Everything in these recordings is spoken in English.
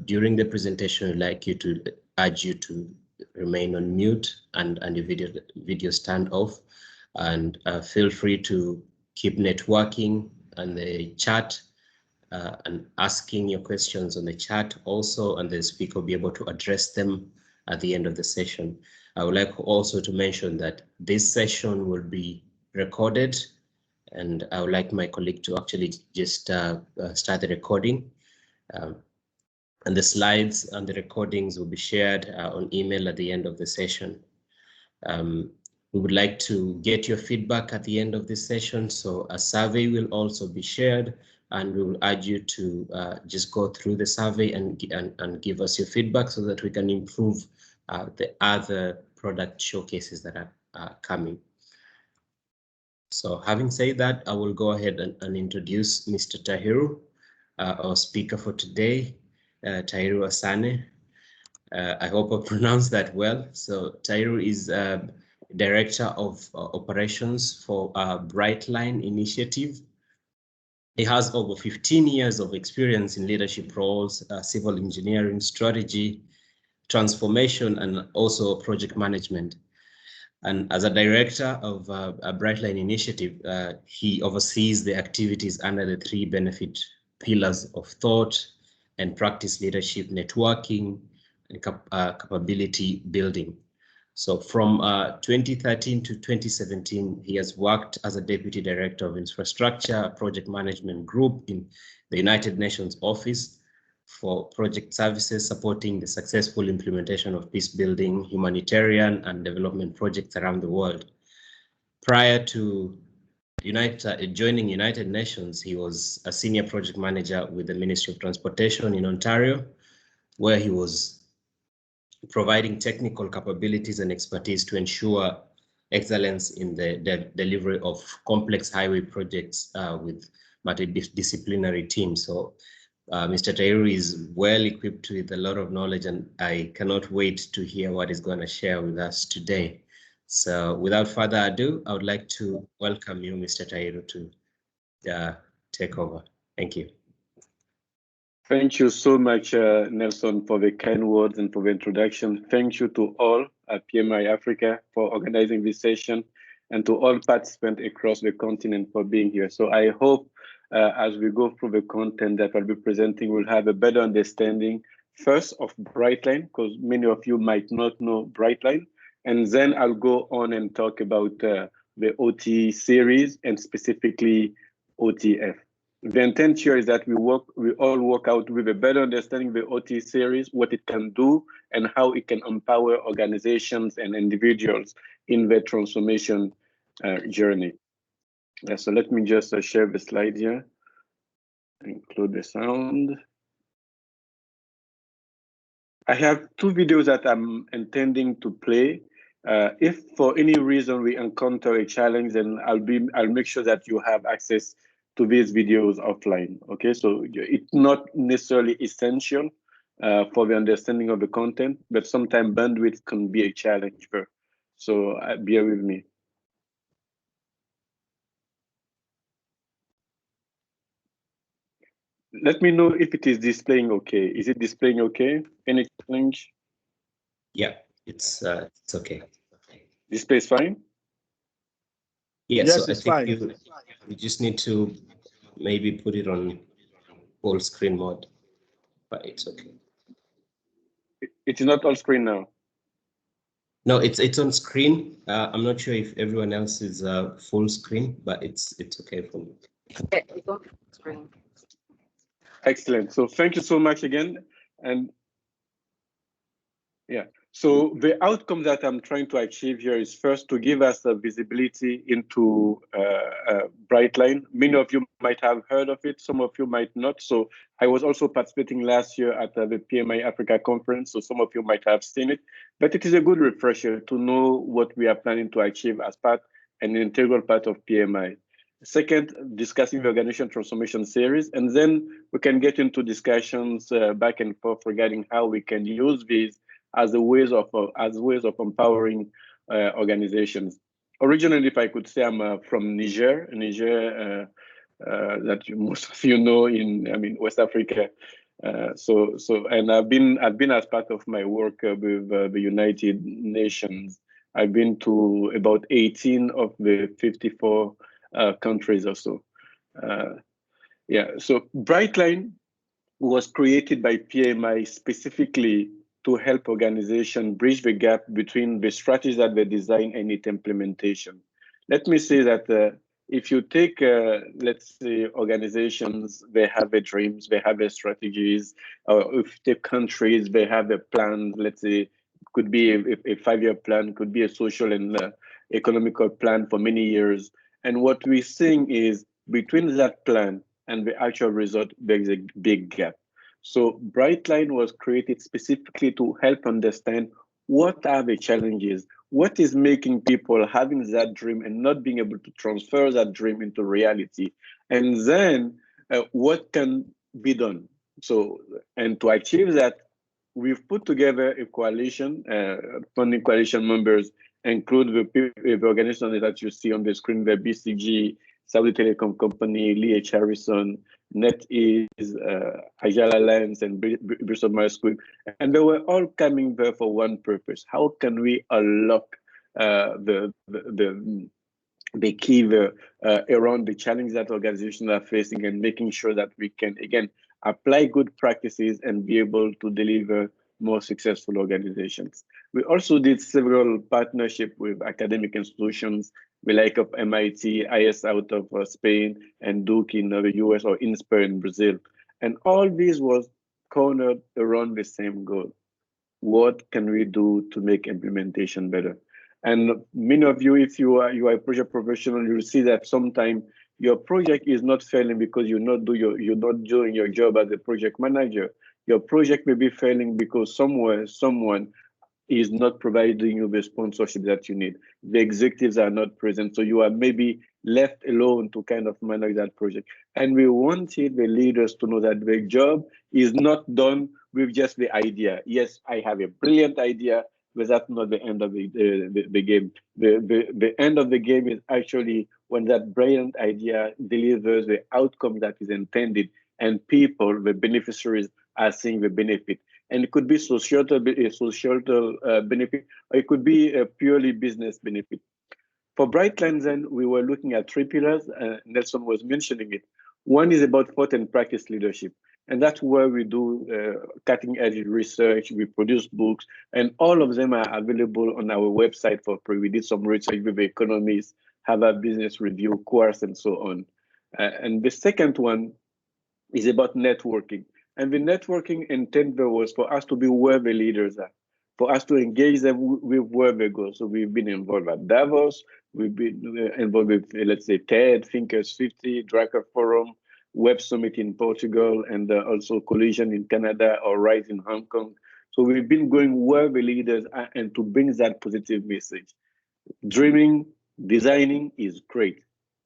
during the presentation, I'd like you to urge you to remain on mute and your video stand off, and feel free to keep networking and the chat and asking your questions on the chat also, and the speaker will be able to address them at the end of the session. I would like also to mention that this session will be recorded, and I would like my colleague to actually just start the recording. And the slides and the recordings will be shared on email at the end of the session. We would like to get your feedback at the end of this session, so a survey will also be shared, and we will urge you to just go through the survey and give us your feedback so that we can improve the other product showcases that are coming. So having said that, I will go ahead and introduce Mr. Tahiru, our speaker for today, Tahiru Asane. I hope I pronounced that well. So Tahiru is Director of Operations for Brightline initiative. He has over 15 years of experience in leadership roles, civil engineering, strategy, transformation, and also project management. And as a director of a Brightline initiative, he oversees the activities under the 3 benefit pillars of thought and practice leadership, networking, and capability building. So from 2013 to 2017, he has worked as a Deputy Director of Infrastructure Project Management Group in the United Nations Office for Project Services, supporting the successful implementation of peace building, humanitarian, and development projects around the world. Prior to joining United Nations, he was a Senior Project Manager with the Ministry of Transportation in Ontario, where he was providing technical capabilities and expertise to ensure excellence in the delivery of complex highway projects with multidisciplinary teams. So Mr. Tahiru is well equipped with a lot of knowledge, and I cannot wait to hear what he's going to share with us today. So without further ado, I would like to welcome you, Mr. Tahiru, to take over. Thank you. Thank you so much, Nelson, for the kind words and for the introduction. Thank you to all at PMI Africa for organizing this session, and to all participants across the continent for being here. So I hope as we go through the content that I'll be presenting, we'll have a better understanding first of Brightline, because many of you might not know Brightline, and then I'll go on and talk about the OT series and specifically OTF. The intent here is that we all work out with a better understanding of the OT series, what it can do, and how it can empower organizations and individuals in their transformation journey. So let me just share the slide here, include the sound. I have 2 videos that I'm intending to play. If for any reason we encounter a challenge, then I'll make sure that you have access to these videos offline. Okay, so it's not necessarily essential for the understanding of the content, but sometimes bandwidth can be a challenge for. So bear with me. Let me know if it is displaying okay. Is it displaying okay? Any challenge? Yeah, it's okay. Display is fine? Yeah, yes, so I think you just need to maybe put it on full screen mode, but it's okay. It's not all screen now. No, it's on screen. I'm not sure if everyone else is full screen, but it's okay for me. It's on screen. Excellent. So thank you so much again. And yeah, so the outcome that I'm trying to achieve here is first to give us a visibility into Brightline. Many of you might have heard of it, some of you might not. So I was also participating last year at the PMI Africa conference, so some of you might have seen it. But it is a good refresher to know what we are planning to achieve as part and an integral part of PMI. Second, discussing the organization transformation series, and then we can get into discussions back and forth regarding how we can use these as ways of empowering organizations. Originally, if I could say, I'm from Niger, that most of you know in West Africa. And I've been as part of my work with the United Nations. I've been to about 18 of the 54 countries or so. Yeah, so Brightline was created by PMI specifically to help organizations bridge the gap between the strategies that they design and its implementation. Let me say that if you take, let's say, organizations, they have their dreams, they have their strategies, or if the countries, they have a plan, let's say, could be a 5-year plan, could be a social and economical plan for many years. And what we're seeing is between that plan and the actual result, there's a big gap. So Brightline was created specifically to help understand what are the challenges, what is making people having that dream and not being able to transfer that dream into reality, and then what can be done. So, and to achieve that, we've put together a coalition, funding coalition members include the organizations that you see on the screen, the BCG, Saudi Telecom Company, Lee H. Harrison, NetEase, Agile Alliance, and Bristol Myers Squibb. And they were all coming there for one purpose. How can we unlock the key around the challenges that organizations are facing and making sure that we can, again, apply good practices and be able to deliver more successful organizations. We also did several partnerships with academic institutions, the like of MIT, IS out of Spain, and Duke in the US, or INSPIR in Brazil. And all this was cornered around the same goal. What can we do to make implementation better? And many of you, if you are a project professional, you'll see that sometimes your project is not failing because you're not doing your job as a project manager. Your project may be failing because someone is not providing you the sponsorship that you need. The executives are not present, so you are maybe left alone to kind of manage that project. And we wanted the leaders to know that the job is not done with just the idea. Yes, I have a brilliant idea, but that's not the end of the game. The end of the game is actually when that brilliant idea delivers the outcome that is intended, and people, the beneficiaries, are seeing the benefit. And it could be a societal benefit, or it could be a purely business benefit. For Brightline, then, we were looking at 3 pillars. Nelson was mentioning it. One is about thought and practice leadership. And that's where we do cutting edge research, we produce books, and all of them are available on our website for free. We did some research with economists, Harvard Business Review, course, and so on. And the second one is about networking. And the networking intent there was for us to be where the leaders are, for us to engage them with where they go. So we've been involved at Davos, we've been involved with, let's say, TED, Thinkers 50, Drucker Forum, Web Summit in Portugal, and also Collision in Canada, or Rise in Hong Kong. So we've been going where the leaders are and to bring that positive message. Dreaming, designing is great.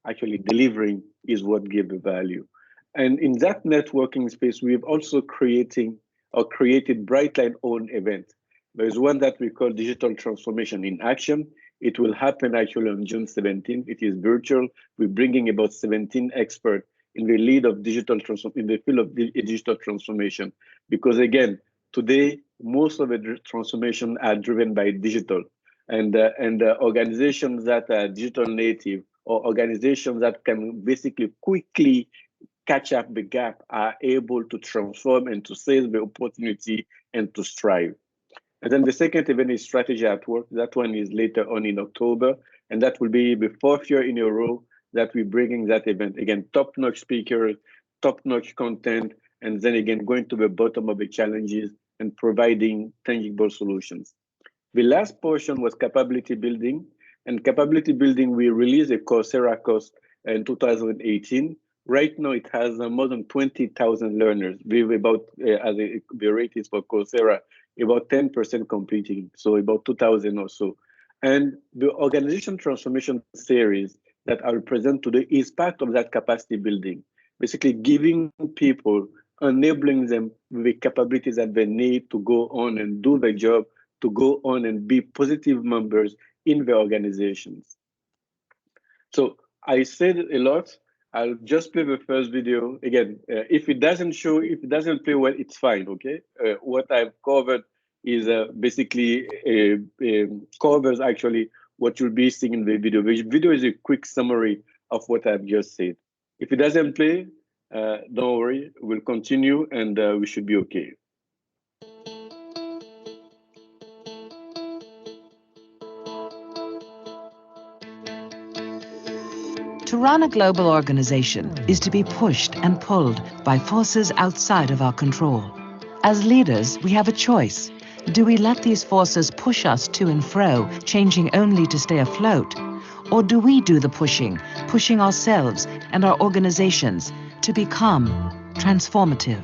Actually, delivering is what gives the value. And in that networking space, we've also created Brightline own event. There's one that we call Digital Transformation in Action. It will happen actually on June 17th. It is virtual. We're bringing about 17 experts in the lead of in the field of digital transformation. Because again, today, most of the transformation are driven by digital. And organizations that are digital native, or organizations that can basically quickly catch up the gap, are able to transform and to seize the opportunity and to strive. And then the second event is Strategy at Work. That one is later on in October, and that will be the 4th year in a row that we're bringing that event. Again, top-notch speakers, top-notch content, and then again, going to the bottom of the challenges and providing tangible solutions. The last portion was capability building. And capability building, we released a Coursera course in 2018. Right now, it has more than 20,000 learners. We've about, the rate is for Coursera, about 10% completing, so about 2,000 or so. And the organization transformation series that I will present today is part of that capacity building, basically giving people, enabling them with the capabilities that they need to go on and do their job, to go on and be positive members in the organizations. So I said a lot. I'll just play the first video again. If it doesn't play well, it's fine. Okay. What I've covered is basically covers actually what you'll be seeing in the video. The video is a quick summary of what I've just said. If it doesn't play, don't worry. We'll continue, and we should be okay. To run a global organization is to be pushed and pulled by forces outside of our control. As leaders, we have a choice. Do we let these forces push us to and fro, changing only to stay afloat? Or do we do the pushing, pushing ourselves and our organizations to become transformative?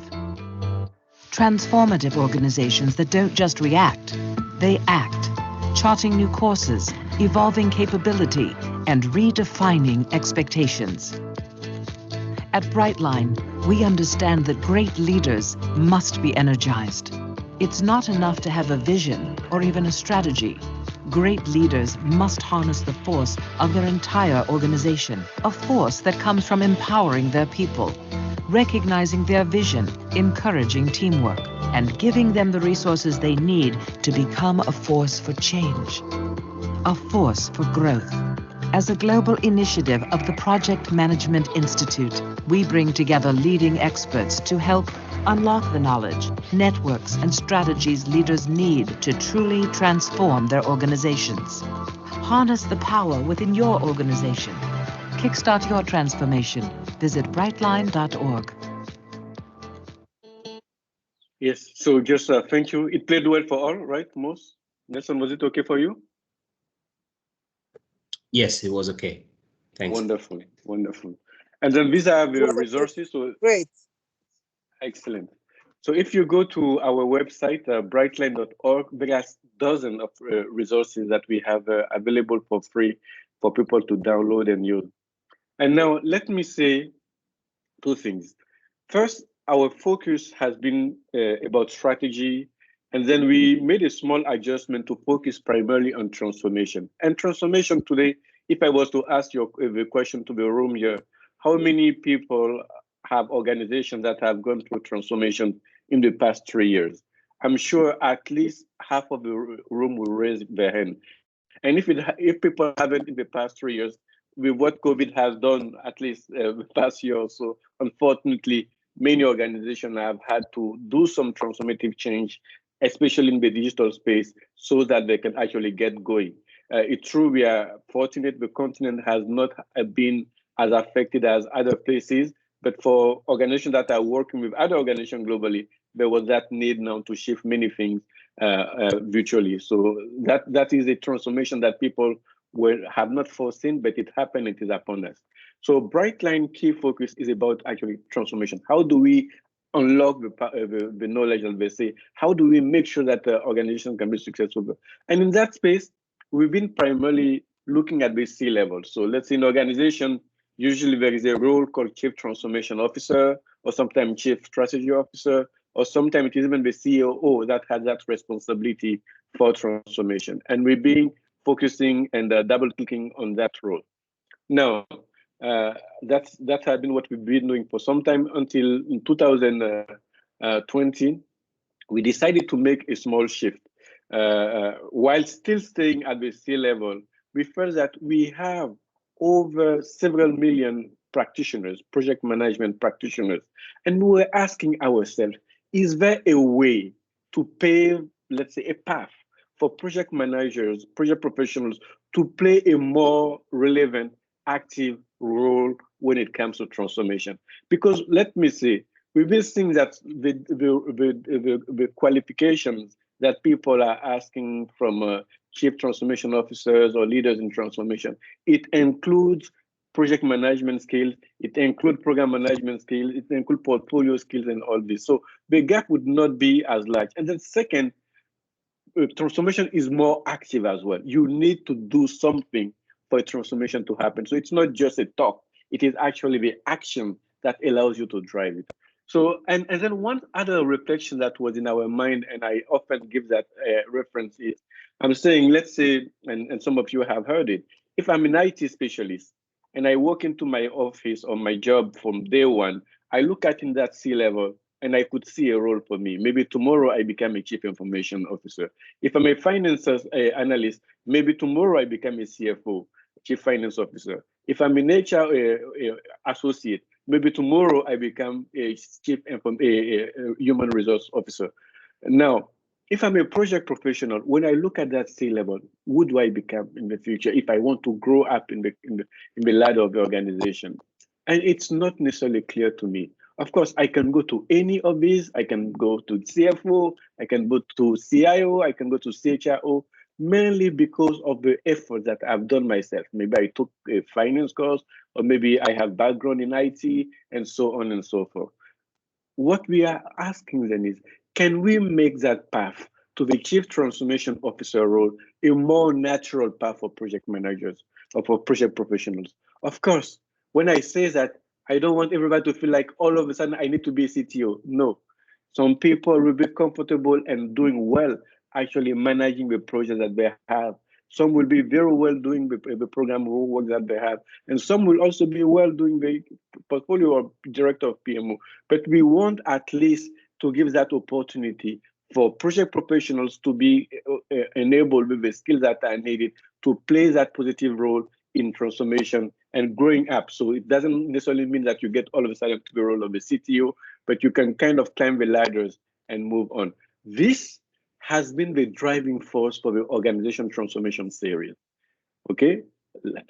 Transformative organizations that don't just react, they act, charting new courses, evolving capability, and redefining expectations. At Brightline, we understand that great leaders must be energized. It's not enough to have a vision or even a strategy. Great leaders must harness the force of their entire organization, a force that comes from empowering their people, recognizing their vision, encouraging teamwork, and giving them the resources they need to become a force for change, a force for growth. As a global initiative of the Project Management Institute, we bring together leading experts to help unlock the knowledge, networks, and strategies leaders need to truly transform their organizations. Harness the power within your organization. Kickstart your transformation. Visit brightline.org. Yes, so just thank you. It played well for all, right, Mos? Nelson, was it okay for you? Yes, it was okay. Thanks. Wonderful, wonderful. And then these are the resources. So great. Excellent. So if you go to our website, brightline.org, there are dozens of resources that we have available for free for people to download and use. And now let me say two things. First, our focus has been about strategy, and then we made a small adjustment to focus primarily on transformation. And transformation today, if I was to ask you the question to the room here, how many people have organizations that have gone through transformation in the past 3 years? I'm sure at least half of the room will raise their hand. And if people haven't in the past 3 years, with what COVID has done, at least the past year or so, unfortunately, many organizations have had to do some transformative change, especially in the digital space, so that they can actually get going. It's true, we are fortunate the continent has not been as affected as other places, but for organizations that are working with other organizations globally, there was that need now to shift many things virtually. So that is a transformation that people have not foreseen, but it happened, it is upon us. So Brightline key focus is about actually transformation. How do we unlock the knowledge, as they say? How do we make sure that the organization can be successful? And in that space, we've been primarily looking at the C-level. So let's say in organization, usually there is a role called Chief Transformation Officer, or sometimes Chief Strategy Officer, or sometimes it is even the COO that has that responsibility for transformation. And we've been focusing and double clicking on that role. Now, that has been what we've been doing for some time until in 2020, we decided to make a small shift. While still staying at the C-level, we felt that we have over several million practitioners, project management practitioners, and we were asking ourselves, is there a way to pave, let's say, a path for project managers, project professionals to play a more relevant, active role when it comes to transformation? Because let me say, we've been seeing that the qualifications that people are asking from chief transformation officers or leaders in transformation, it includes project management skills, it includes program management skills, it includes portfolio skills and all this. So the gap would not be as large. And then second, transformation is more active as well. You need to do something for a transformation to happen. So it's not just a talk, it is actually the action that allows you to drive it. So, and then one other reflection that was in our mind, and I often give that reference, is I'm saying, let's say, and some of you have heard it, if I'm an IT specialist and I walk into my office or my job from day one, I look at in that C-level and I could see a role for me. Maybe tomorrow I become a chief information officer. If I'm a finance analyst, maybe tomorrow I become a CFO, chief finance officer. If I'm an HR associate, maybe tomorrow I become a chief human resource officer. Now, if I'm a project professional, when I look at that C-level, who do I become in the future if I want to grow up in the ladder of the organization? And it's not necessarily clear to me. Of course, I can go to any of these. I can go to CFO, I can go to CIO, I can go to CHRO, mainly because of the effort that I've done myself. Maybe I took a finance course, or maybe I have background in IT, and so on and so forth. What we are asking then is, can we make that path to the chief transformation officer role a more natural path for project managers or for project professionals? Of course, when I say that, I don't want everybody to feel like all of a sudden I need to be a CTO. No, some people will be comfortable and doing well actually managing the project that they have. Some will be very well doing the program work that they have, and some will also be well doing the portfolio or director of PMO. But we want at least to give that opportunity for project professionals to be enabled with the skills that are needed to play that positive role in transformation and growing up. So it doesn't necessarily mean that you get all of a sudden to the role of a CTO, but you can kind of climb the ladders and move on. This has been the driving force for the organization transformation series. Okay,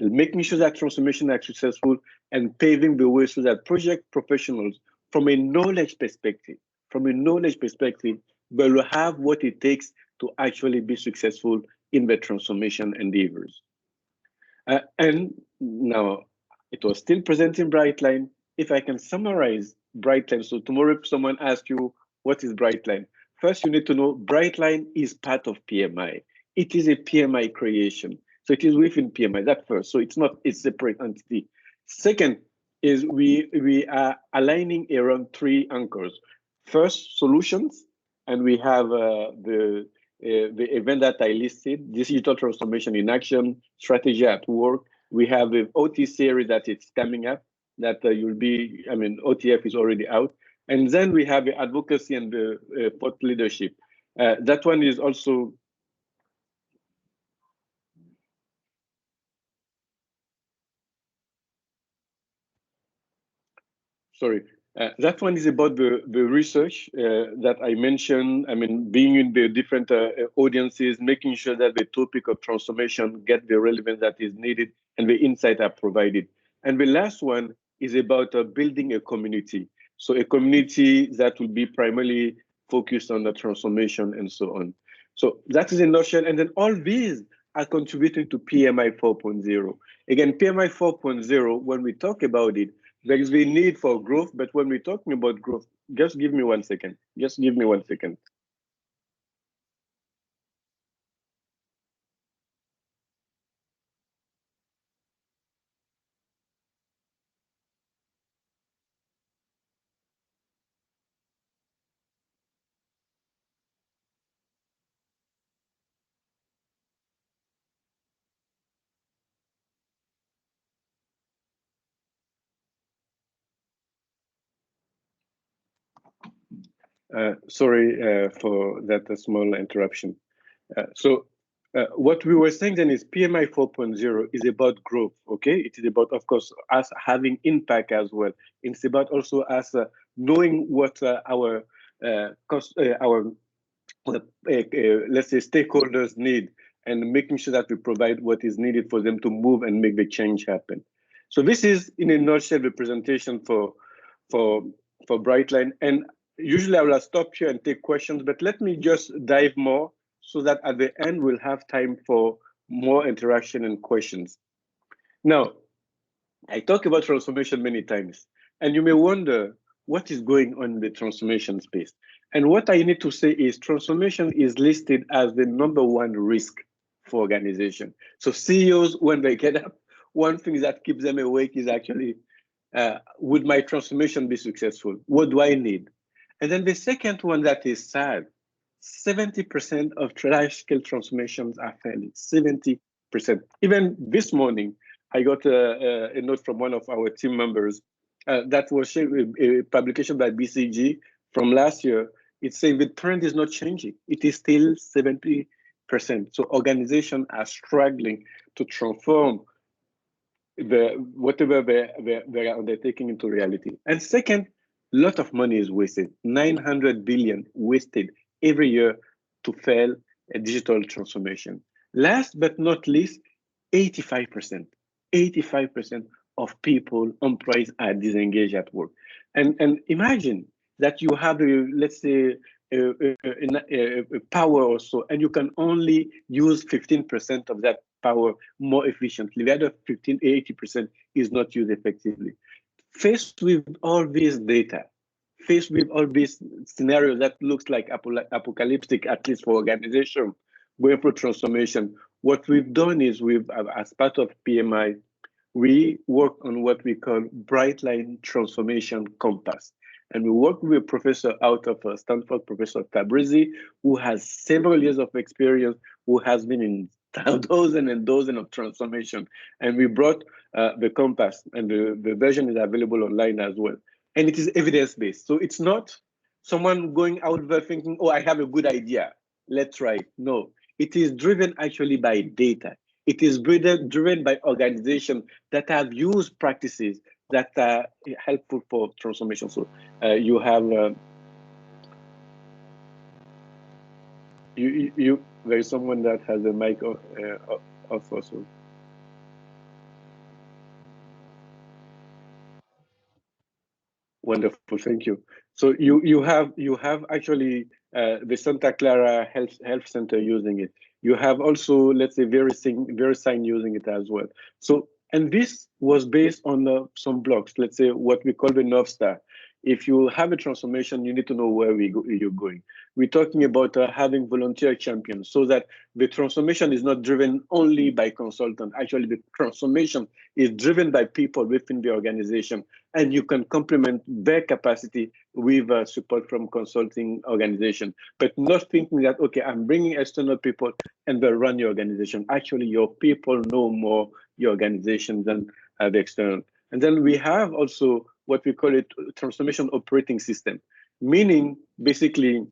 making sure that transformation is successful and paving the way so that project professionals, from a knowledge perspective, will have what it takes to actually be successful in the transformation endeavors. And now, it was still present in Brightline. If I can summarize Brightline, so tomorrow if someone asks you, what is Brightline? First, you need to know Brightline is part of PMI. It is a PMI creation. So it is within PMI, that first. So it's not a separate entity. Second is we are aligning around 3 anchors. First, solutions, and we have the event that I listed, digital transformation in action, strategy at work. We have the OT series that it's coming up, that OTF is already out. And then we have the advocacy and the thought leadership. That one is also that one is about the research that I mentioned. Being in the different audiences, making sure that the topic of transformation get the relevance that is needed and the insight are provided. And the last one is about building a community. So a community that will be primarily focused on the transformation and so on. So that is a nutshell. And then all these are contributing to PMI 4.0. Again, PMI 4.0, when we talk about it, there is the need for growth, but when we're talking about growth, just give me 1 second. Just give me 1 second. Sorry for that small interruption. What we were saying then is PMI 4.0 is about growth, okay? It is about, of course, us having impact as well. It's about also us knowing what our let's say stakeholders need and making sure that we provide what is needed for them to move and make the change happen. So this is, in a nutshell, the presentation for Brightline. And usually I will stop here and take questions, but let me just dive more so that at the end we'll have time for more interaction and questions. Now, I talk about transformation many times, and you may wonder what is going on in the transformation space. And what I need to say is transformation is listed as the #1 risk for organization. So CEOs, when they get up, one thing that keeps them awake is actually, would my transformation be successful? What do I need? And then the second one that is sad, 70% of large-scale transformations are failing, 70%. Even this morning, I got a note from one of our team members that was a publication by BCG from last year. It's saying the trend is not changing. It is still 70%. So organizations are struggling to transform whatever they are undertaking into reality. And second, a lot of money is wasted. 900 billion wasted every year to fail a digital transformation. Last but not least, 85% of people, employees are disengaged at work. And imagine that you have, let's say, a power or so, and you can only use 15% of that power more efficiently. The other 80% is not used effectively. Faced with all this data, faced with all these scenarios that looks like apocalyptic, at least for organization, going through transformation, what we've done is as part of PMI, we work on what we call Brightline Transformation Compass. And we work with a professor out of Stanford, Professor Tabrizi, who has several years of experience, who has been in dozens and dozens of transformation. And we brought the compass, and the version is available online as well. And it is evidence-based. So it's not someone going out there thinking, oh, I have a good idea, let's try it. No, it is driven actually by data. It is driven by organizations that have used practices that are helpful for transformation. So you have there is someone that has a mic off also. Wonderful, thank you. So you have actually the Santa Clara Health Center using it. You have also, let's say, VeriSign using it as well. So, and this was based on some blocks, let's say what we call the North Star. If you have a transformation, you need to know where you're going. We're talking about having volunteer champions so that the transformation is not driven only by consultants. Actually, the transformation is driven by people within the organization, and you can complement their capacity with support from consulting organization, but not thinking that, okay, I'm bringing external people and they'll run your organization. Actually, your people know more your organization than the external. And then we have also what we call it transformation operating system, meaning basically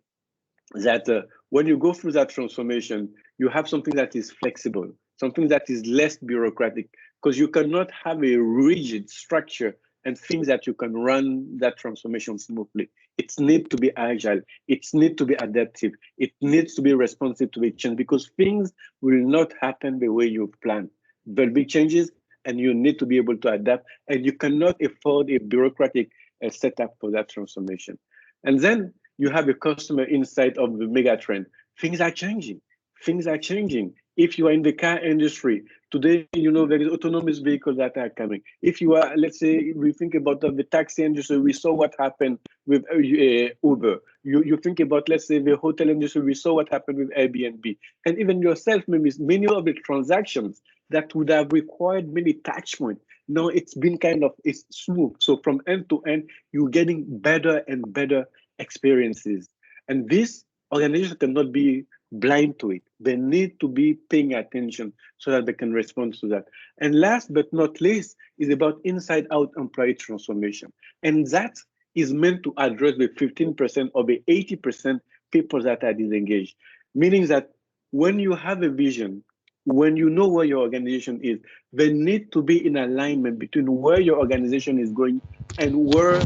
that when you go through that transformation, you have something that is flexible, something that is less bureaucratic, because you cannot have a rigid structure and things that you can run that transformation smoothly. It needs to be agile. It needs to be adaptive. It needs to be responsive to the change, because things will not happen the way you've planned. There'll be changes, and you need to be able to adapt, and you cannot afford a bureaucratic setup for that transformation. And then you have a customer insight of the mega trend. Things are changing. Things are changing. If you are in the car industry, today, you know, there is autonomous vehicles that are coming. If you are, let's say, we think about the taxi industry, we saw what happened with Uber. You think about, let's say, the hotel industry, we saw what happened with Airbnb. And even yourself, maybe many of the transactions that would have required many touch points, now it's been it's smooth. So from end to end, you're getting better and better experiences. And this organization cannot be blind to it. They need to be paying attention so that they can respond to that. And last but not least is about inside out employee transformation. And that is meant to address the 15% or the 80% people that are disengaged. Meaning that when you have a vision, when you know where your organization is, they need to be in alignment between where your organization is going and where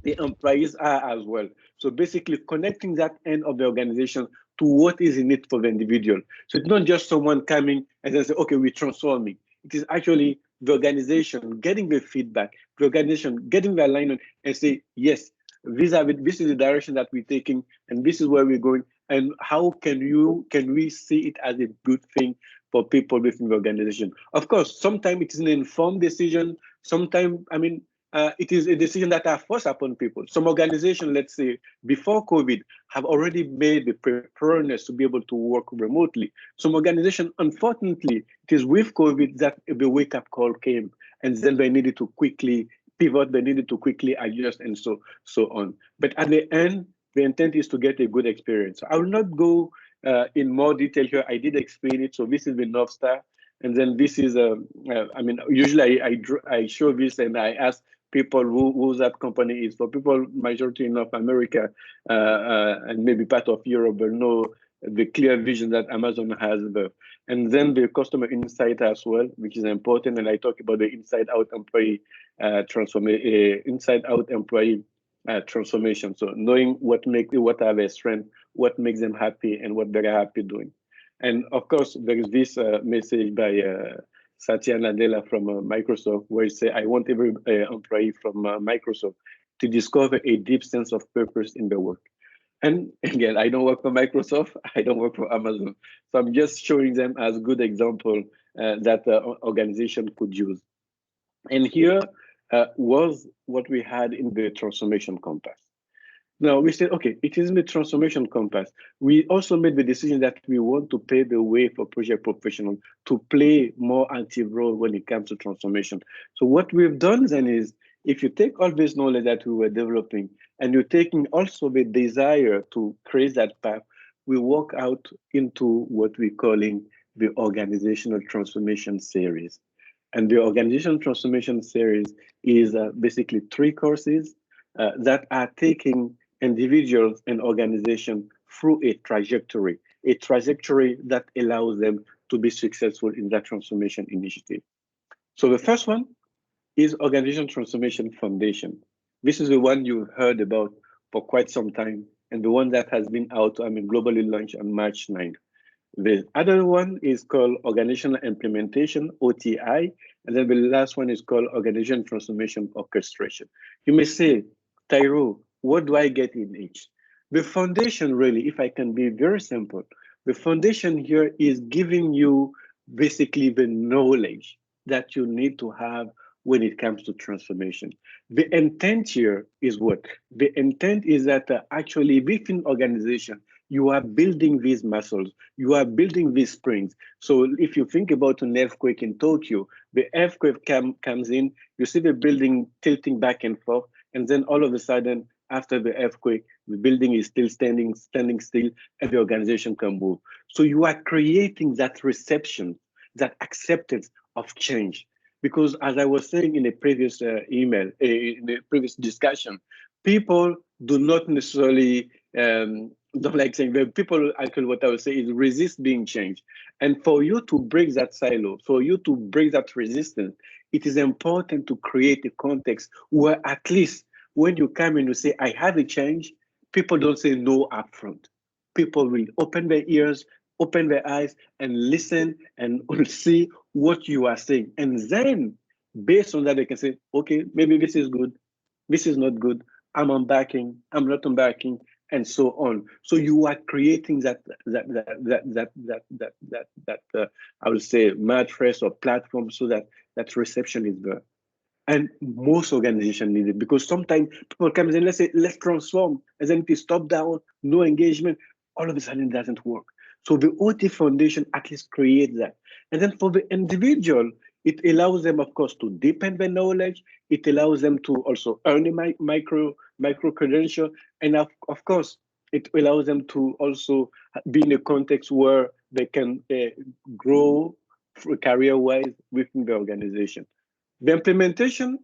the employees are as well. So basically connecting that end of the organization to what is in it for the individual. So it's not just someone coming and then say, okay, we're transforming. It is actually the organization getting the feedback, the organization getting the alignment and say, yes, this is the direction that we're taking and this is where we're going. And how can we see it as a good thing for people within the organization? Of course, sometimes it is an informed decision. Sometimes, it is a decision that are forced upon people. Some organizations, let's say, before COVID, have already made the preparedness to be able to work remotely. Some organizations, unfortunately, it is with COVID that the wake-up call came, and then they needed to quickly pivot, they needed to quickly adjust, and so on. But at the end, the intent is to get a good experience. So I will not go in more detail here. I did explain it. So this is the North Star. And then this is I mean, usually I show this and I ask people who that company is. For people majority in North America and maybe part of Europe will know the clear vision that Amazon has there. And then the customer insight as well, which is important. And I talk about the inside out employee transformation. So knowing what are their strengths, what makes them happy, and what they're happy doing. And of course, there is this message by Satya Nadella from Microsoft, where he say, I want every employee from Microsoft to discover a deep sense of purpose in their work. And again, I don't work for Microsoft, I don't work for Amazon. So I'm just showing them as a good example that organization could use. And here was what we had in the transformation compass. Now we said, okay, it is in the transformation compass. We also made the decision that we want to pave the way for project professionals to play more active role when it comes to transformation. So what we've done then is, if you take all this knowledge that we were developing and you're taking also the desire to create that path, we walk out into what we're calling the organizational transformation series. And the organizational transformation series is basically 3 courses that are taking individuals and organizations through a trajectory that allows them to be successful in that transformation initiative. So the first one is Organization Transformation Foundation. This is the one you've heard about for quite some time, and the one that has been out, globally launched on March 9th. The other one is called Organizational Implementation, OTI, and then the last one is called Organization Transformation Orchestration. You may say, Tyro, what do I get in each? The foundation really, if I can be very simple, the foundation here is giving you basically the knowledge that you need to have when it comes to transformation. The intent here is what? The intent is that actually within organization, you are building these muscles, you are building these springs. So if you think about an earthquake in Tokyo, the earthquake comes in, you see the building tilting back and forth, and then all of a sudden, after the earthquake, the building is still standing still, and the organization can move. So you are creating that reception, that acceptance of change. Because as I was saying in a previous email, in the previous discussion, people do not necessarily, don't like saying, the people, actually what I would say is resist being changed. And for you to break that silo, for you to break that resistance, it is important to create a context where at least when you come in and say, I have a change, people don't say no upfront. People will open their ears, open their eyes, and listen and see what you are saying. And then based on that, they can say, okay, maybe this is good, this is not good, I'm unbacking, I'm not unbacking, and so on. So you are creating that I would say mattress or platform so that that reception is there. And most organizations need it, because sometimes people come and let's say, let's transform, and then it is top down, no engagement, all of a sudden it doesn't work. So the OT Foundation at least creates that. And then for the individual, it allows them, of course, to deepen their knowledge. It allows them to also earn a micro credential. And of course, it allows them to also be in a context where they can grow career-wise within the organization. The implementation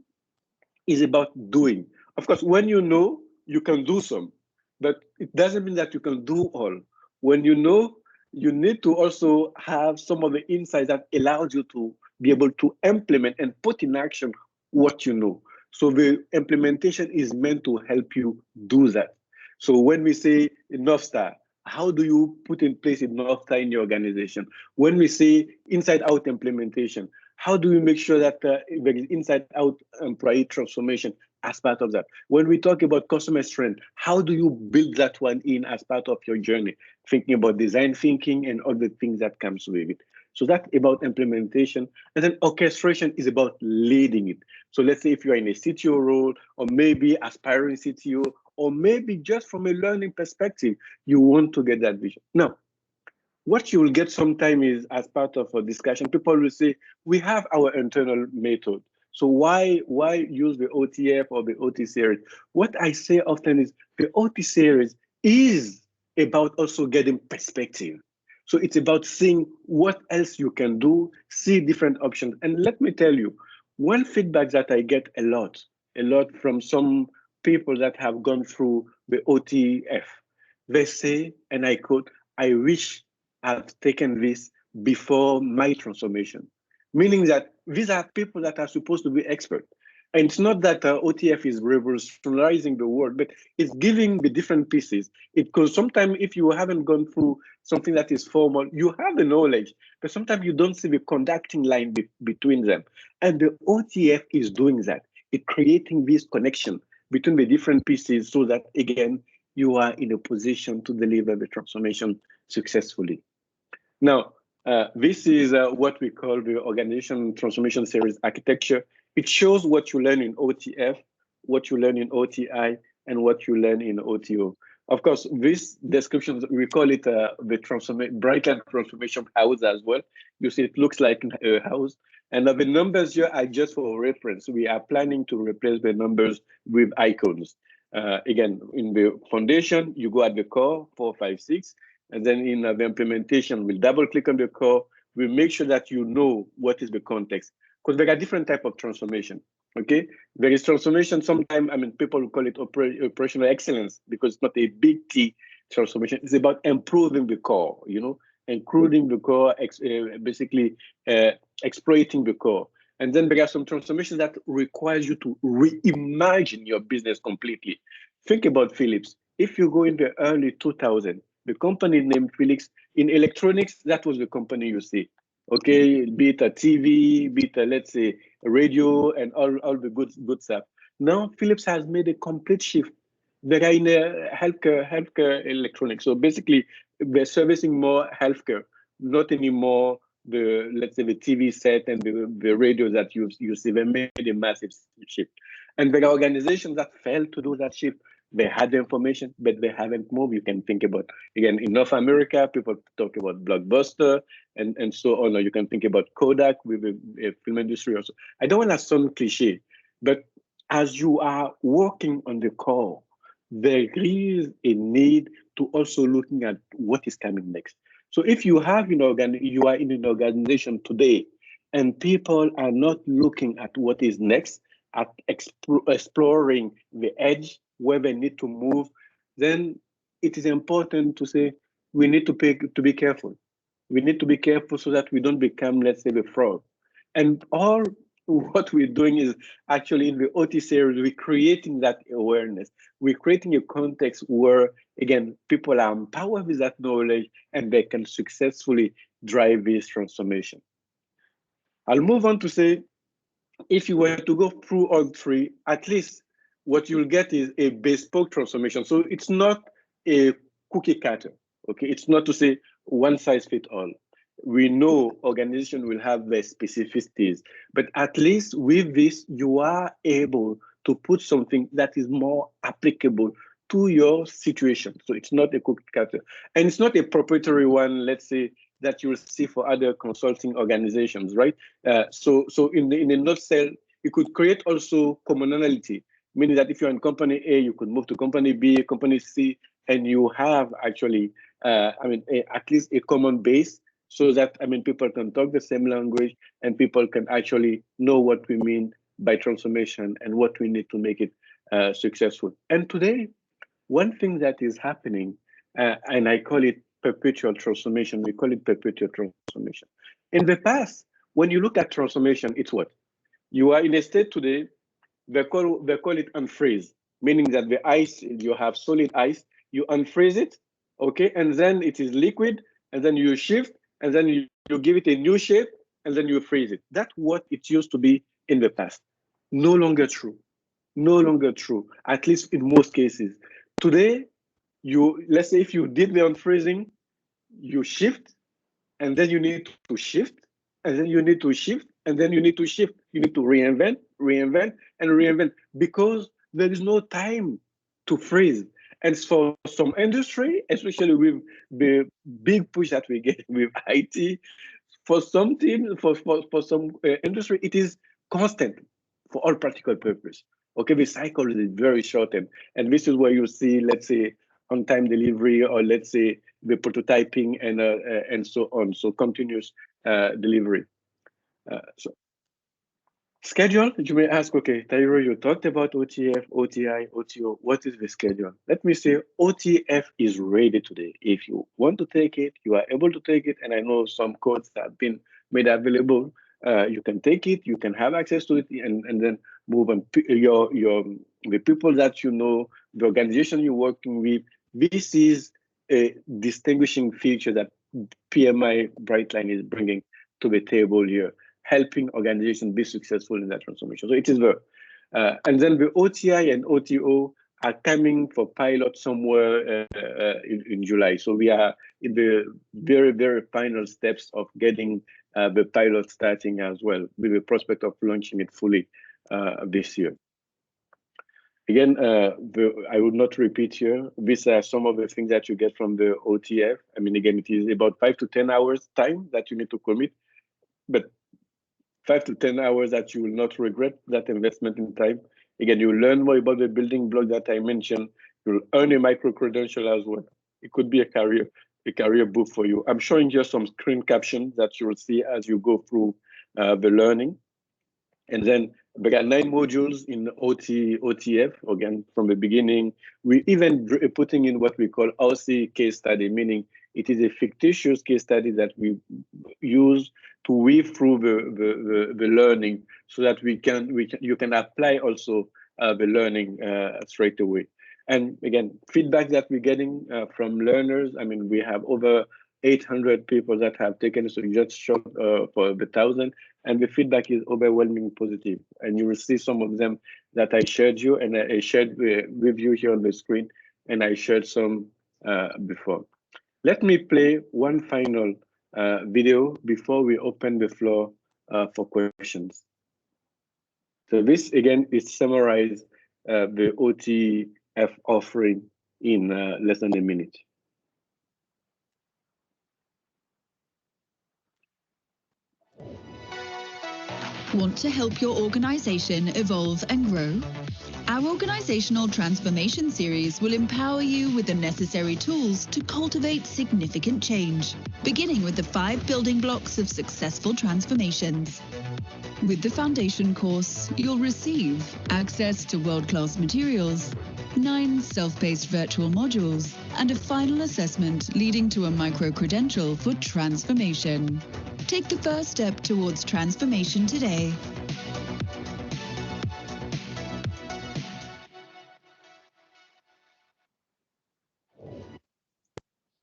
is about doing. Of course, when you know, you can do some, but it doesn't mean that you can do all. When you know, you need to also have some of the insights that allows you to be able to implement and put in action what you know. So the implementation is meant to help you do that. So when we say North Star, how do you put in place a North Star in your organization? When we say inside-out implementation, how do we make sure that there is inside-out employee transformation as part of that? When we talk about customer strength, how do you build that one in as part of your journey? Thinking about design thinking and all the things that comes with it. So that's about implementation. And then orchestration is about leading it. So let's say if you're in a CTO role, or maybe aspiring CTO, or maybe just from a learning perspective, you want to get that vision. Now, what you will get sometime is, as part of a discussion, people will say, we have our internal method. So why use the OTF or the OT series? What I say often is the OT series is about also getting perspective. So it's about seeing what else you can do, see different options. And let me tell you, one feedback that I get a lot from some people that have gone through the OTF, they say, and I quote, I wish I'd taken this before my transformation. Meaning that these are people that are supposed to be experts. And it's not that OTF is revolutionizing the world, but it's giving the different pieces. Because sometimes if you haven't gone through something that is formal, you have the knowledge, but sometimes you don't see the conducting line between them. And the OTF is doing that. It's creating this connection between the different pieces so that, again, you are in a position to deliver the transformation successfully. Now, this is what we call the Organization Transformation Series architecture. It shows what you learn in OTF, what you learn in OTI, and what you learn in OTO. Of course, this description, we call it the Brightline Transformation House as well. You see, it looks like a house. And the numbers here are just for reference. We are planning to replace the numbers with icons. Again, in the foundation, you go at the core, 4, 5, 6. And then in the implementation, we'll double click on the core. We'll make sure that you know what is the context. Because there are different types of transformation, okay? There is transformation, sometimes, I mean, people call it operational excellence because it's not a big T transformation. It's about improving the core, you know, including the core, basically exploiting the core. And then there are some transformations that requires you to reimagine your business completely. Think about Philips. If you go in the early 2000s, the company named Philips, in electronics, that was the company you see. Okay, be it a TV, be it a, let's say, a radio, and all the good stuff. Now, Philips has made a complete shift. They are in a healthcare electronics. So basically, they're servicing more healthcare, not anymore the, let's say, the TV set and the radio that you see. They made a massive shift. And there are organizations that failed to do that shift. They had the information, but they haven't moved. You can think about, again, in North America, people talk about Blockbuster and so on. Or you can think about Kodak with the film industry also. I don't want to sound cliche, but as you are working on the core, there is a need to also looking at what is coming next. So if you have, you are in an organization today and people are not looking at what is next, at exploring the edge, where they need to move, then it is important to say we need to be careful. We need to be careful so that we don't become, let's say, the frog. And all what we're doing is actually in the OT series, we're creating that awareness. We're creating a context where, again, people are empowered with that knowledge and they can successfully drive this transformation. I'll move on to say, if you were to go through all three, at least what you'll get is a bespoke transformation. So it's not a cookie cutter, okay? It's not to say one size fits all. We know organization will have their specificities, but at least with this, you are able to put something that is more applicable to your situation. So it's not a cookie cutter. And it's not a proprietary one, let's say, that you'll see for other consulting organizations, right? So in a nutshell, you could create also commonality, meaning that if you're in company A, you could move to company B, company C, and you have actually, at least a common base so that, people can talk the same language and people can actually know what we mean by transformation and what we need to make it successful. And today, one thing that is happening, and I call it perpetual transformation, we call it perpetual transformation. In the past, when you look at transformation, it's what? You are in a state today, they call it unfreeze, meaning that the ice, you have solid ice, you unfreeze it, okay, and then it is liquid, and then you shift, and then you give it a new shape, and then you freeze it. That's what it used to be in the past. No longer true. No longer true, at least in most cases. Today, let's say if you did the unfreezing, you shift, and then you need to shift, and then you need to shift, and then you need to shift. You need to reinvent, and reinvent, because there is no time to freeze. And for some industry, especially with the big push that we get with IT, for some industry, it is constant for all practical purpose. Okay, the cycle is very shortened. And this is where you see, let's say, on-time delivery, or let's say the prototyping and so on. So continuous delivery. So schedule, you may ask, okay, Tyro, you talked about OTF, OTI, OTO. What is the schedule? Let me say OTF is ready today. If you want to take it, you are able to take it. And I know some codes have been made available. You can take it, you can have access to it, and then move on. The people that you know, the organization you're working with, this is a distinguishing feature that PMI Brightline is bringing to the table here, helping organizations be successful in that transformation. So it is there. And then the OTI and OTO are coming for pilot somewhere in July. So we are in the very, very final steps of getting the pilot starting as well, with the prospect of launching it fully this year. Again, I would not repeat here. These are some of the things that you get from the OTF. I mean, again, it is about 5 to 10 hours time that you need to commit, but 5 to 10 hours that you will not regret that investment in time. Again, you learn more about the building block that I mentioned. You'll earn a micro credential as well. It could be a career boost for you. I'm showing here some screen captions that you will see as you go through the learning. And then we got 9 modules in OTF, again, from the beginning. We even putting in what we call OC case study, meaning it is a fictitious case study that we use to weave through the learning, so that you can apply also the learning straight away. And again, feedback that we're getting from learners. I mean, we have over 800 people that have taken, so you just shot for the 1,000, and the feedback is overwhelmingly positive. And you will see some of them that I shared you, and I shared with you here on the screen, and I shared some before. Let me play one final video before we open the floor for questions. So this again is summarize the OTF offering in less than a minute. Want to help your organization evolve and grow? Our Organizational Transformation Series will empower you with the necessary tools to cultivate significant change, beginning with the 5 building blocks of successful transformations. With the foundation course, you'll receive access to world-class materials, 9 self-paced virtual modules, and a final assessment leading to a micro-credential for transformation. Take the first step towards transformation today.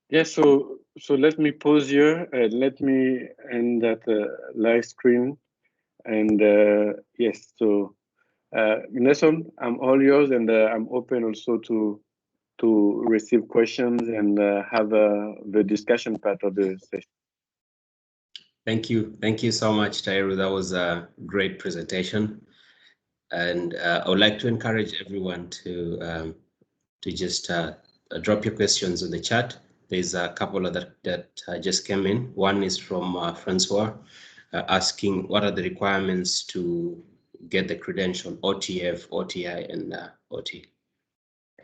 Yes, so let me pause here and let me end that live screen. And yes, so Nelson, I'm all yours, and I'm open also to receive questions and have the discussion part of the session. Thank you so much, Tyro. That was a great presentation, and I would like to encourage everyone to just drop your questions in the chat. There's a couple of that just came in. One is from Francois, asking what are the requirements to get the credential OTF, OTI, and OT.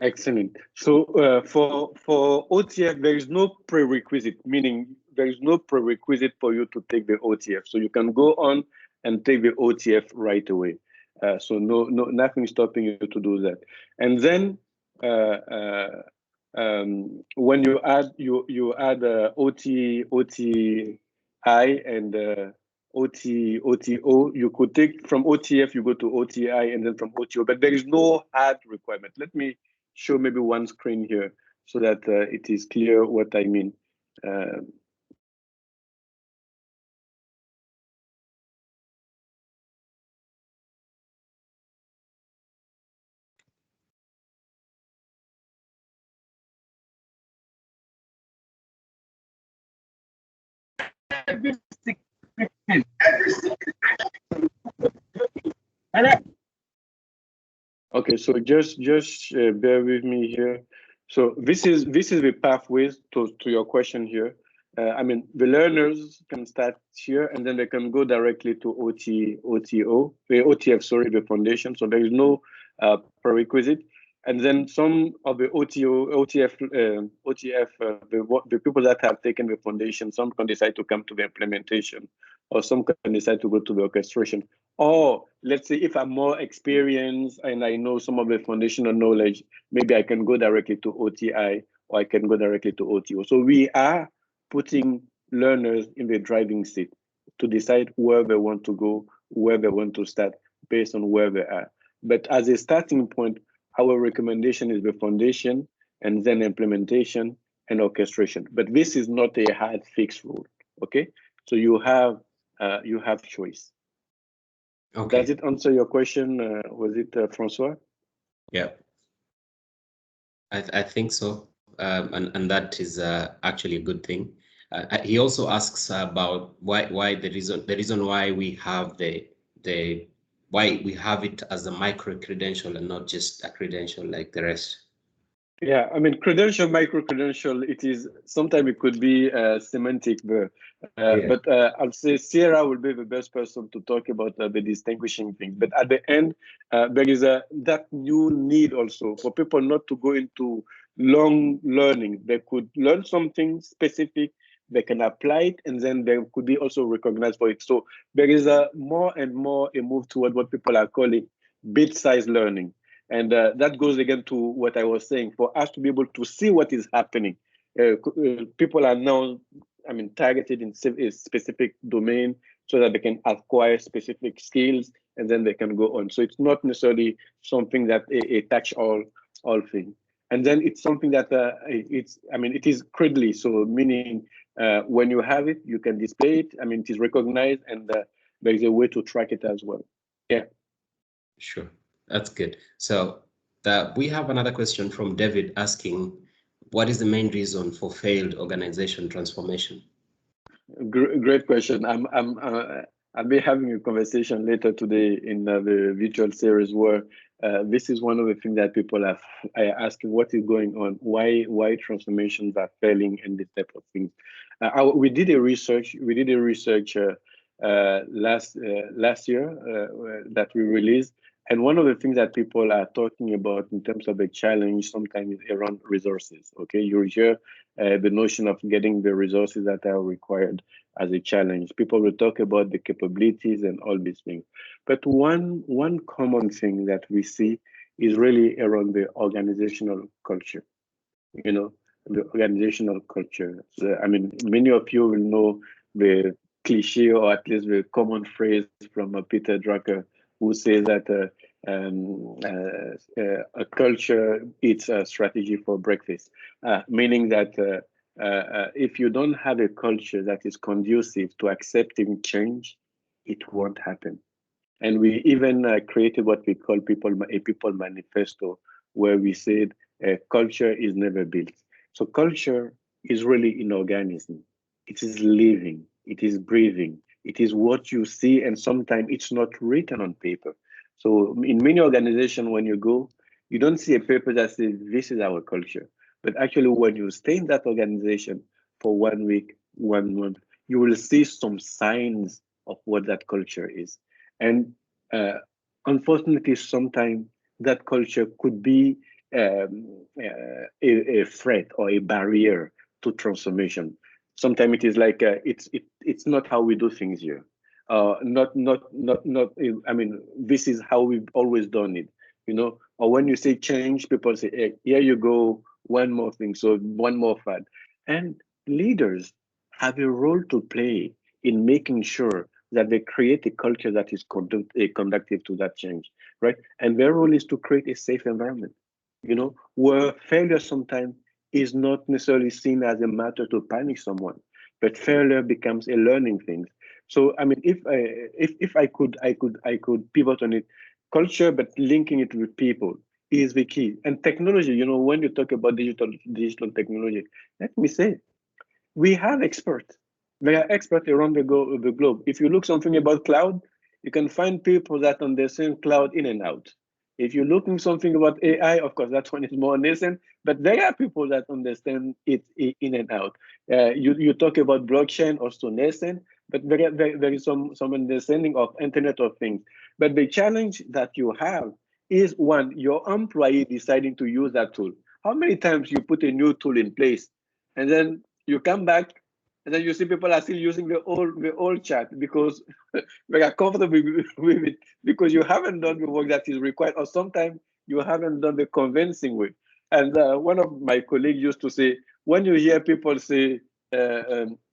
Excellent. So for OTF, there is no prerequisite, meaning there is no prerequisite for you to take the OTF. So you can go on and take the OTF right away. So nothing stopping you to do that. And then when you add OTI and OTO, you could take from OTF, you go to OTI, and then from OTO, but there is no hard requirement. Let me show maybe one screen here so that it is clear what I mean. Okay, so just bear with me here. So this is the pathways to your question here. I mean, the learners can start here, and then they can go directly to OTF, sorry, the foundation. So there is no prerequisite. And then some of the OTF, the people that have taken the foundation, some can decide to come to the implementation, or some can decide to go to the orchestration. Or let's say if I'm more experienced and I know some of the foundational knowledge, maybe I can go directly to OTI, or I can go directly to OTO. So we are putting learners in the driving seat to decide where they want to go, where they want to start based on where they are. But as a starting point, our recommendation is the foundation and then implementation and orchestration. But this is not a hard fixed rule, okay? So you have choice. Okay. Does it answer your question? Was it Francois? Yeah, I think so. And that is actually a good thing. He also asks about why the reason why we have why we have it as a micro credential and not just a credential like the rest. Yeah, I mean, credential, micro credential, it is sometimes it could be semantic, but I'd say Sierra will be the best person to talk about the distinguishing things. But at the end, there is that new need also for people not to go into long learning. They could learn something specific, they can apply it, and then they could be also recognized for it. So there is more and more a move toward what people are calling bit-sized learning. And that goes again to what I was saying. For us to be able to see what is happening, people are now, I mean, targeted in a specific domain so that they can acquire specific skills and then they can go on. So it's not necessarily something that a touch-all thing. And then it's something that it is credibly. So meaning when you have it, you can display it. I mean, it is recognized, and there is a way to track it as well. Yeah. Sure. That's good. So we have another question from David asking, what is the main reason for failed organization transformation? Great question. I'll be having a conversation later today in the virtual series where this is one of the things that people are asking, what is going on? Why transformations are failing and this type of things. We did a research. Last year that we released. And one of the things that people are talking about in terms of a challenge sometimes is around resources. Okay, you hear the notion of getting the resources that are required as a challenge. People will talk about the capabilities and all these things. But one common thing that we see is really around the organizational culture. You know, the organizational culture. So, I mean, many of you will know the cliche, or at least the common phrase from Peter Drucker, who says that a culture eats a strategy for breakfast, meaning that if you don't have a culture that is conducive to accepting change, it won't happen. And we even created what we call a people manifesto, where we said culture is never built. So culture is really an organism. It is living, it is breathing, it is what you see, and sometimes it's not written on paper. So in many organizations, when you go, you don't see a paper that says, this is our culture. But actually, when you stay in that organization for 1 week, 1 month, you will see some signs of what that culture is. And unfortunately, sometimes that culture could be a threat or a barrier to transformation. Sometimes it is like it's not how we do things here. I mean, this is how we've always done it, you know. Or when you say change, people say, hey, here you go, one more thing, so one more fad. And leaders have a role to play in making sure that they create a culture that is conducive to that change, right? And their role is to create a safe environment, you know, where failure sometimes is not necessarily seen as a matter to punish someone, but failure becomes a learning thing. So, I mean, if I could pivot on it, culture, but linking it with people is the key. And technology, you know, when you talk about digital technology, let me say, we have experts. There are experts around the globe. If you look something about cloud, you can find people that understand cloud in and out. If you're looking something about AI, of course, that one is more nascent, but there are people that understand it in and out. You talk about blockchain, also nascent, but there is some understanding of Internet of Things. But the challenge that you have is one, your employee deciding to use that tool. How many times you put a new tool in place and then you come back and then you see people are still using the old chat because they are comfortable with it, because you haven't done the work that is required, or sometimes you haven't done the convincing way. And one of my colleagues used to say, when you hear people say,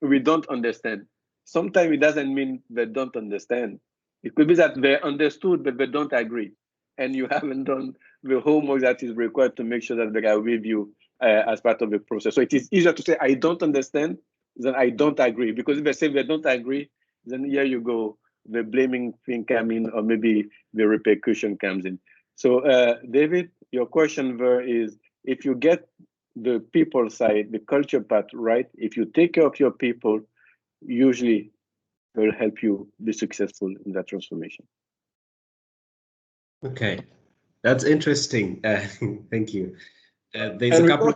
we don't understand, sometimes it doesn't mean they don't understand. It could be that they understood, but they don't agree. And you haven't done the homework that is required to make sure that they are with you as part of the process. So it is easier to say, I don't understand, than I don't agree. Because if they say they don't agree, then here you go, the blaming thing comes in, or maybe the repercussion comes in. So David, your question there is, if you get the people side, the culture part right, if you take care of your people, usually they'll help you be successful in that transformation. Okay, that's interesting. Thank you. There's and a couple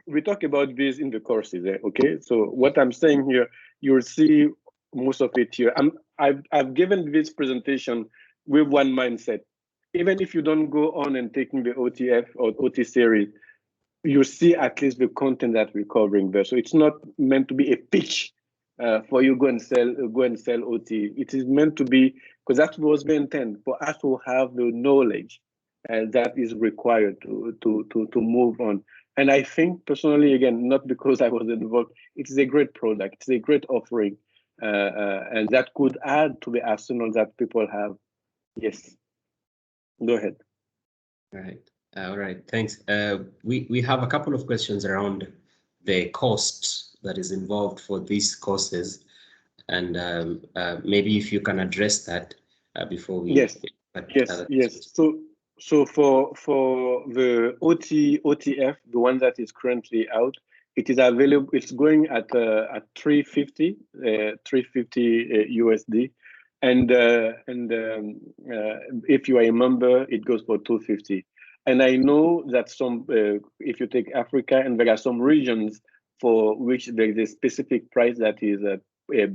we talk about this in the courses. Okay, so what I'm saying here, you'll see most of it here. I've given this presentation with one mindset. Even if you don't go on and taking the OTF or OT series, you see at least the content that we're covering there. So it's not meant to be a pitch for you go and sell OT. It is meant to be, because that was the intent, for us to have the knowledge that is required to move on. And I think personally, again, not because I was involved, it is a great product, it's a great offering, and that could add to the arsenal that people have. Yes, go ahead. All right, thanks. We have a couple of questions around the cost that is involved for these courses, and maybe if you can address that before we. Yes. So for the OTF, the one that is currently out, it is available. It's going at 350 USD, and if you are a member, it goes for 250. And I know that some, if you take Africa, and there are some regions for which there is a specific price that is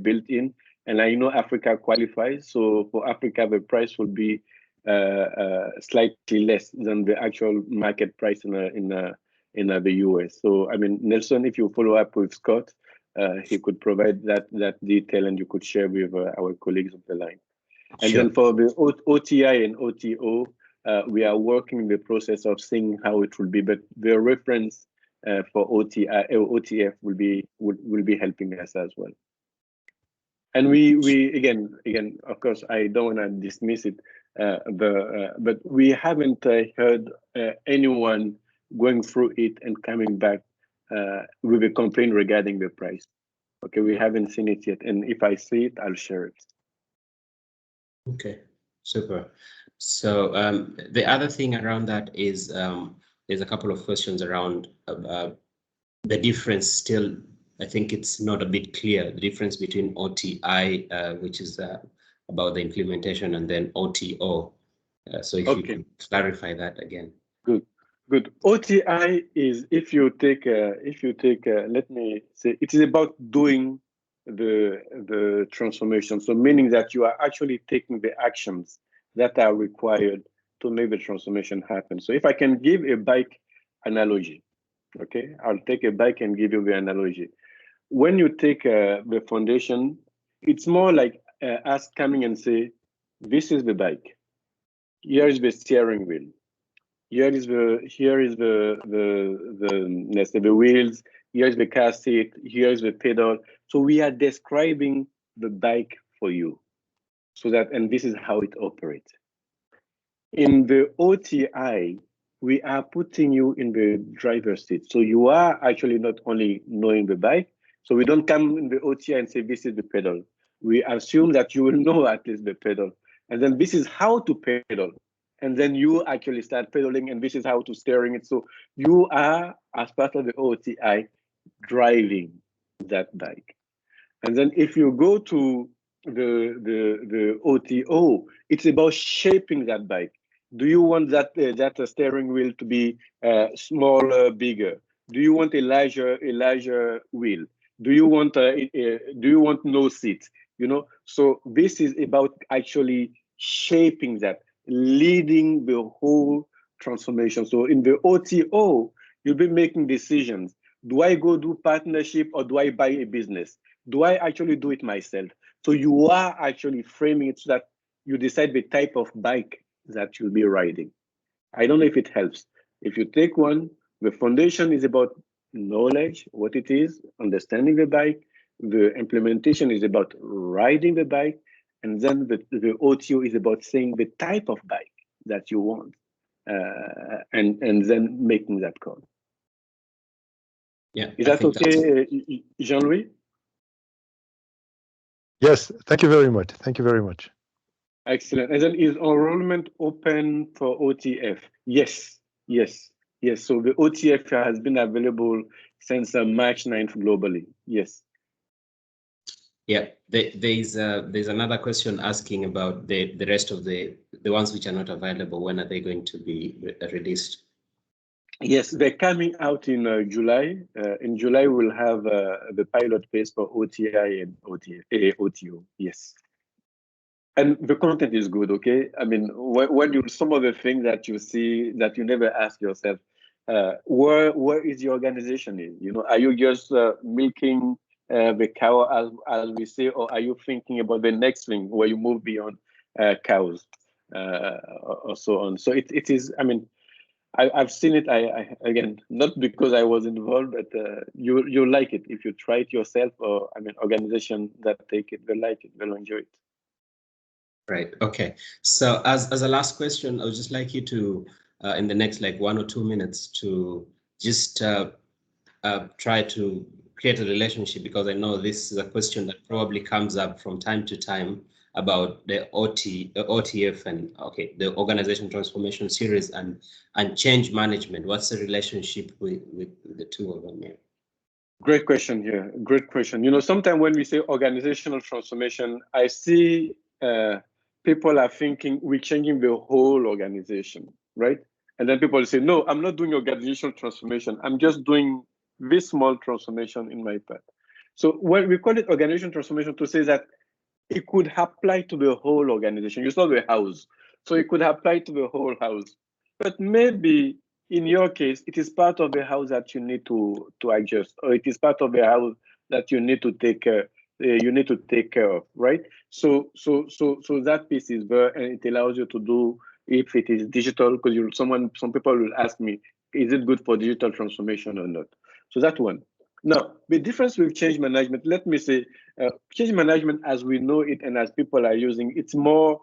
built in. And I know Africa qualifies, so for Africa the price will be slightly less than the actual market price in the US. So I mean, Nelson, if you follow up with Scott, he could provide that detail, and you could share with our colleagues on the line. And Sure. then for the OTI and OTO, we are working the process of seeing how it will be, but the reference for OTF will be helping us as well. And we again, of course, I don't want to dismiss it, but we haven't heard anyone going through it and coming back with a complaint regarding the price. Okay, we haven't seen it yet, and if I see it, I'll share it. Okay, super. So the other thing around that is there's a couple of questions around the difference still. I think it's not a bit clear, the difference between OTI, which is about the implementation, and then OTO. So if you could clarify that again. Good. OTI is if you take let me say, it is about doing the transformation. So meaning that you are actually taking the actions that are required to make the transformation happen. So if I can give a bike analogy, okay, I'll take a bike and give you the analogy. When you take the foundation, it's more like us coming and say, this is the bike. Here is the steering wheel. Here is the let's say the wheels. Here is the car seat. Here is the pedal. So we are describing the bike for you, so that, and this is how it operates. In the OTI, we are putting you in the driver's seat. So you are actually not only knowing the bike. So we don't come in the OTI and say, this is the pedal. We assume that you will know at least the pedal. And then this is how to pedal. And then you actually start pedaling, and this is how to steering it. So you are, as part of the OTI, driving that bike. And then if you go to the OTO, it's about shaping that bike. Do you want that steering wheel to be smaller, bigger? Do you want a larger wheel? Do you want no seats? You know, so this is about actually shaping that. leading the whole transformation. So in the OTO, you'll be making decisions. Do I go do partnership or do I buy a business? Do I actually do it myself? So you are actually framing it so that you decide the type of bike that you'll be riding. I don't know if it helps. If you take one, the foundation is about knowledge, what it is, understanding the bike. The implementation is about riding the bike. And then the OTO is about saying the type of bike that you want, and then making that call. Yeah. Is that okay, Jean-Louis? Yes, thank you very much. Thank you very much. Excellent. And then is enrollment open for OTF? Yes, yes, yes. So the OTF has been available since March 9th globally. Yes. Yeah, there's another question asking about the rest of the ones which are not available. When are they going to be released? Yes, they're coming out in July. In July, we'll have the pilot phase for OTI and OTO. Yes. And the content is good, okay? I mean, when you some of the things that you see that you never ask yourself, where is your organization in? You know, are you just milking the cow, as we say, or are you thinking about the next thing where you move beyond cows or so on? So it is. I mean, I've seen it. I again, not because I was involved, but you like it if you try it yourself, or I mean, organization that take it, they like it, they'll enjoy it. Right. Okay. So as a last question, I would just like you to, in the next like 1 or 2 minutes, to just try to create a relationship, because I know this is a question that probably comes up from time to time about the OTF and the organization transformation series and change management. What's the relationship with the two of them here? Great question here. Great question. You know, sometimes when we say organizational transformation, I see people are thinking we're changing the whole organization, right? And then people say, no, I'm not doing organizational transformation. I'm just doing this small transformation in my part. So when we call it organizational transformation, to say that it could apply to the whole organization. You saw the house. So it could apply to the whole house. But maybe in your case, it is part of the house that you need to adjust, or it is part of the house that you need to take care. You need to take care of, right? So that piece is there, and it allows you to do, if it is digital, because some people will ask me, is it good for digital transformation or not? So that one. Now, the difference with change management, let me say, change management as we know it and as people are using, it's more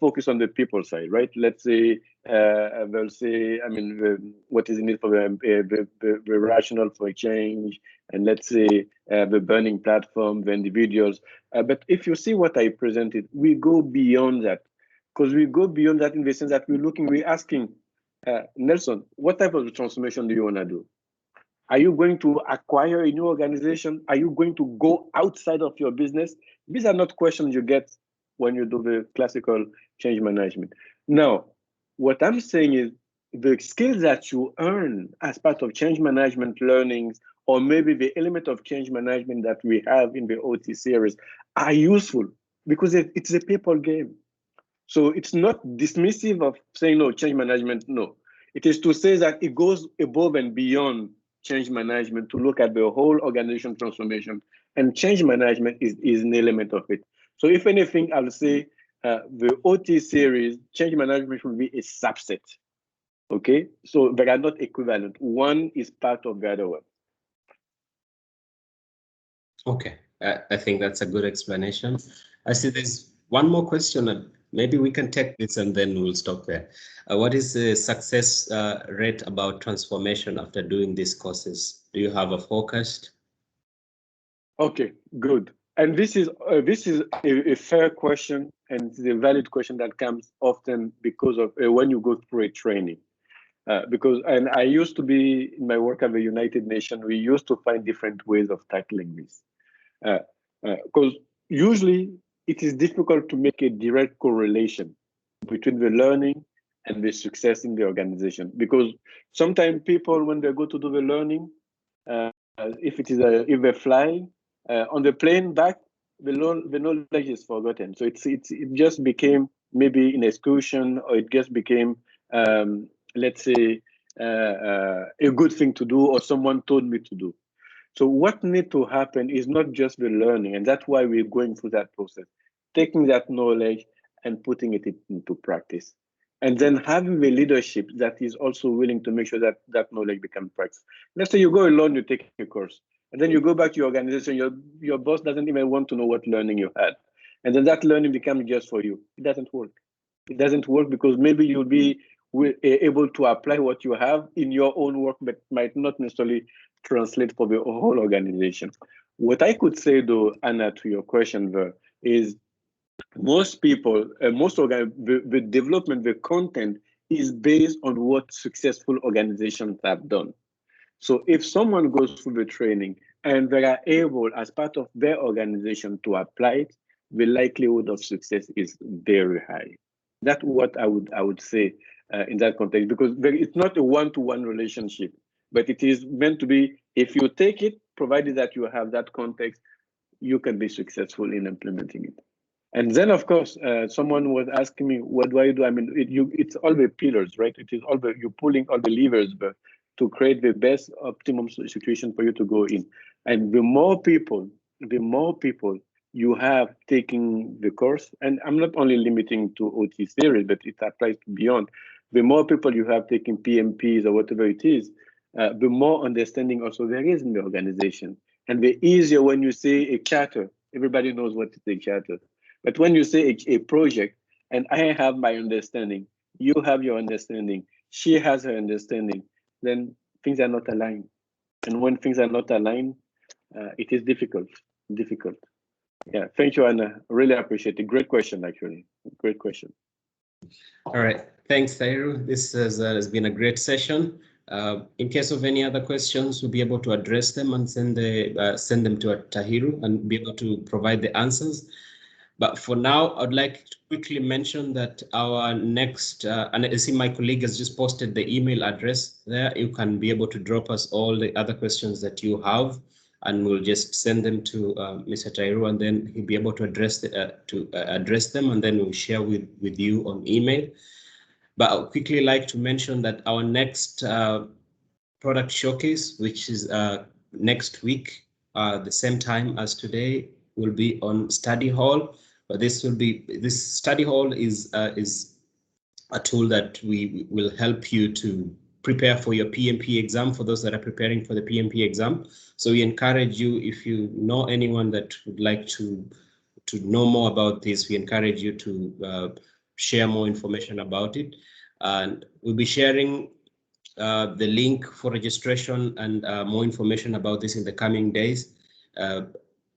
focused on the people side, right? Let's say they'll say, I mean, what is in it for the rationale for a change, and let's say the burning platform, the individuals. But if you see what I presented, we go beyond that, because we go beyond that in the sense that we're asking, Nelson, what type of transformation do you want to do? Are you going to acquire a new organization? Are you going to go outside of your business? These are not questions you get when you do the classical change management. Now, what I'm saying is the skills that you earn as part of change management learnings, or maybe the element of change management that we have in the OT series, are useful because it's a people game. So it's not dismissive of saying, no, change management, no. It is to say that it goes above and beyond change management to look at the whole organization transformation, and change management is an element of it. So if anything, I'll say the OT series, change management will be a subset, okay? So they are not equivalent. One is part of the other one. Okay, I think that's a good explanation. I see there's one more question. Maybe we can take this and then we'll stop there. What is the success rate about transformation after doing these courses? Do you have a forecast? Okay, good. And this is a fair question, and it's a valid question that comes often because of when you go through a training. And I used to be in my work at the United Nations, we used to find different ways of tackling this. Because usually it is difficult to make a direct correlation between the learning and the success in the organization. Because sometimes people, when they go to do the learning, if they fly on the plane back, the knowledge is forgotten. So it just became maybe in excursion, or it just became, let's say, a good thing to do, or someone told me to do. So what needs to happen is not just the learning, and that's why we're going through that process, taking that knowledge and putting it into practice. And then having the leadership that is also willing to make sure that that knowledge becomes practice. Let's say you go alone, you take a course, and then you go back to your organization, your boss doesn't even want to know what learning you had. And then that learning becomes just for you. It doesn't work. It doesn't work because maybe you'll be able to apply what you have in your own work, but might not necessarily translate for the whole organization. What I could say though, Anna, to your question there, is most people, the development, the content is based on what successful organizations have done. So if someone goes through the training and they are able, as part of their organization, to apply it, the likelihood of success is very high. That's what I would say in that context, because it's not a one-to-one relationship, but it is meant to be, if you take it, provided that you have that context, you can be successful in implementing it. And then, of course, someone was asking me, what do I do? I mean, it's all the pillars, right? It is all you're pulling all the levers to create the best optimum situation for you to go in. And the more people you have taking the course, and I'm not only limiting to OT series, but it applies to beyond. The more people you have taking PMPs or whatever it is, the more understanding also there is in the organization. And the easier when you say a charter, everybody knows what is a charter. But when you say a project, and I have my understanding, you have your understanding, she has her understanding, then things are not aligned. And when things are not aligned, it is difficult. Yeah, thank you, Anna. Really appreciate it. Great question, actually. Great question. All right, thanks, Tahiru. This has been a great session. In case of any other questions, we'll be able to address them and send them to Tahiru and be able to provide the answers. But for now, I'd like to quickly mention that our next, and I see my colleague has just posted the email address there. You can be able to drop us all the other questions that you have, and we'll just send them to Mr. Tahiru, and then he'll be able to address them, and then we'll share with you on email. But I'd quickly like to mention that our next product showcase, which is next week, the same time as today, will be on Study Hall. But this Study Hall is a tool that we will help you to prepare for your PMP exam, for those that are preparing for the PMP exam. So we encourage you, if you know anyone that would like to know more about this, we encourage you to share more information about it. And we'll be sharing the link for registration and more information about this in the coming days,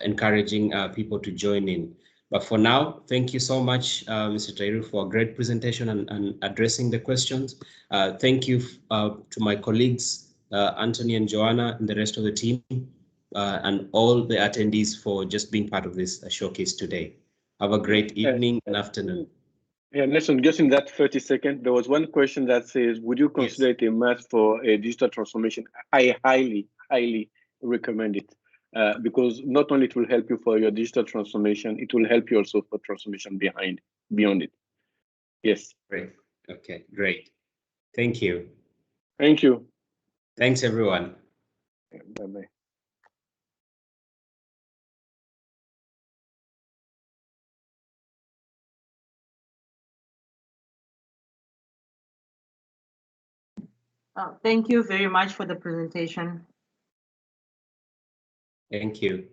encouraging people to join in. But for now, thank you so much, Mr. Tahiru, for a great presentation and addressing the questions. Thank you to my colleagues, Anthony and Joanna, and the rest of the team, and all the attendees for just being part of this showcase today. Have a great evening and afternoon. Yeah, Nelson, just in that 30 seconds, there was one question that says, would you consider it a must for a digital transformation? I highly, highly recommend it. Because not only it will help you for your digital transformation, it will help you also for transformation beyond it. Yes. Great. Okay, great. Thank you. Thank you. Thanks, everyone. Bye-bye. Thank you very much for the presentation. Thank you.